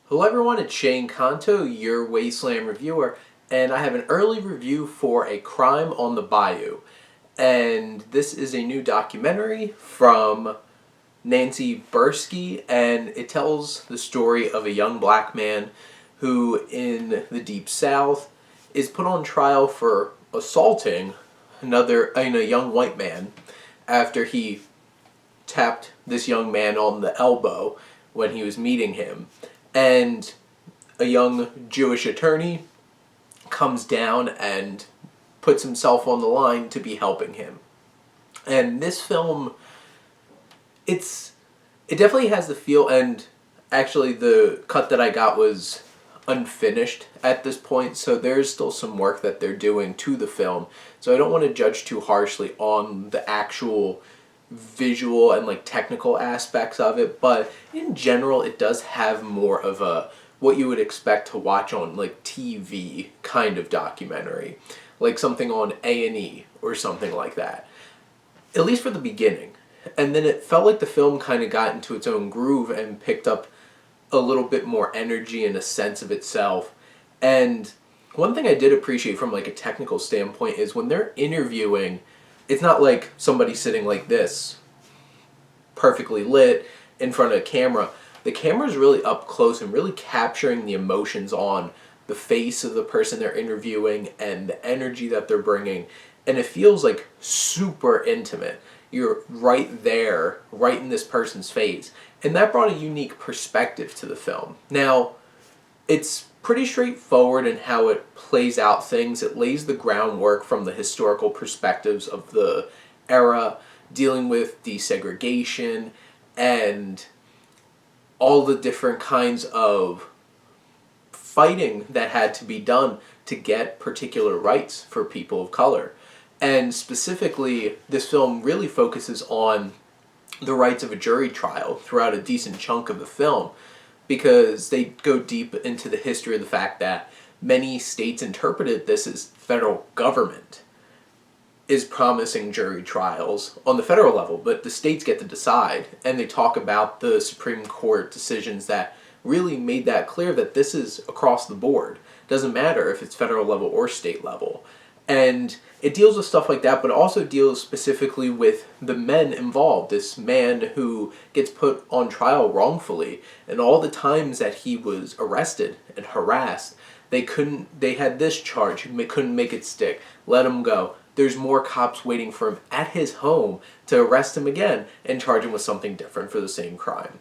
Hello everyone, it's Shane Kanto, your Wasteland reviewer, and I have an early review for A Crime on the Bayou. And this is a new documentary from Nancy Bursky, and it tells the story of a young black man who, in the Deep South, is put on trial for assaulting a young white man after he tapped this young man on the elbow when he was meeting him. And a young Jewish attorney comes down and puts himself on the line to be helping him. And this film, it definitely has the feel, and actually the cut that I got was unfinished at this point, so there's still some work that they're doing to the film. So I don't want to judge too harshly on the actual visual and technical aspects of it, but in general it does have more of a what you would expect to watch on TV kind of documentary, like something on A&E or something like that, at least for the beginning. And then it felt like the film kind of got into its own groove and picked up a little bit more energy and a sense of itself. And one thing I did appreciate from a technical standpoint is when they're interviewing, it's not like somebody sitting like this, perfectly lit, in front of a camera. The camera's really up close and really capturing the emotions on the face of the person they're interviewing and the energy that they're bringing. And it feels super intimate. You're right there, right in this person's face. And that brought a unique perspective to the film. Now, it's pretty straightforward in how it plays out things. It lays the groundwork from the historical perspectives of the era, dealing with desegregation and all the different kinds of fighting that had to be done to get particular rights for people of color. And specifically, this film really focuses on the rights of a jury trial throughout a decent chunk of the film, because they go deep into the history of the fact that many states interpreted this as federal government is promising jury trials on the federal level, but the states get to decide. And they talk about the Supreme Court decisions that really made that clear that this is across the board. Doesn't matter if it's federal level or state level. And it deals with stuff like that, but also deals specifically with the men involved. This man who gets put on trial wrongfully, and all the times that he was arrested and harassed, they had this charge, they couldn't make it stick, let him go. There's more cops waiting for him at his home to arrest him again and charge him with something different for the same crime.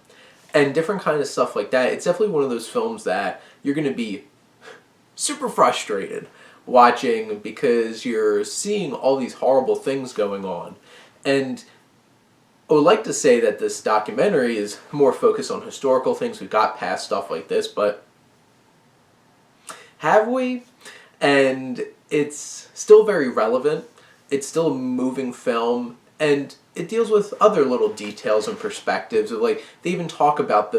And different kind of stuff like that. It's definitely one of those films that you're going to be super frustrated watching, because you're seeing all these horrible things going on. And I would like to say that this documentary is more focused on historical things. We've got past stuff like this, but have we? And it's still very relevant. It's still a moving film, and it deals with other little details and perspectives. Of they even talk about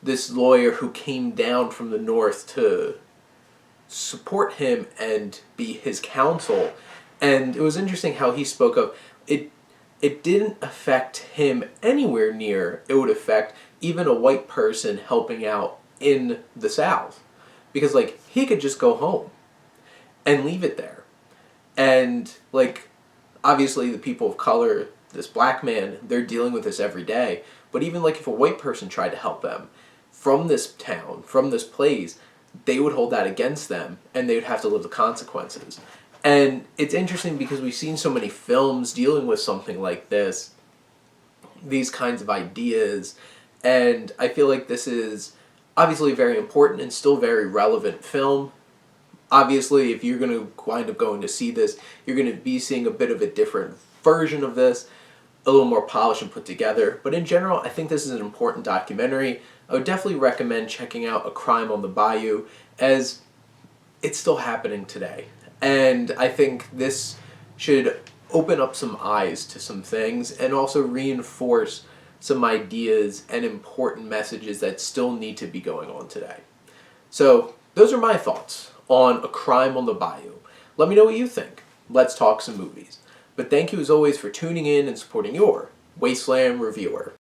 this lawyer who came down from the north to support him and be his counsel. And it was interesting how he spoke of it. It didn't affect him anywhere near it would affect even a white person helping out in the South, because he could just go home and leave it there. And obviously the people of color, this black man, they're dealing with this every day. But even if a white person tried to help them from this town, from this place, they would hold that against them, and they would have to live the consequences. And it's interesting because we've seen so many films dealing with something like this, these kinds of ideas, and I feel like this is obviously a very important and still very relevant film. Obviously, if you're going to wind up going to see this, you're going to be seeing a bit of a different version of this, a little more polished and put together. But in general, I think this is an important documentary. I would definitely recommend checking out A Crime on the Bayou, as it's still happening today. And I think this should open up some eyes to some things and also reinforce some ideas and important messages that still need to be going on today. So those are my thoughts on A Crime on the Bayou. Let me know what you think. Let's talk some movies. But thank you as always for tuning in and supporting your Wasteland reviewer.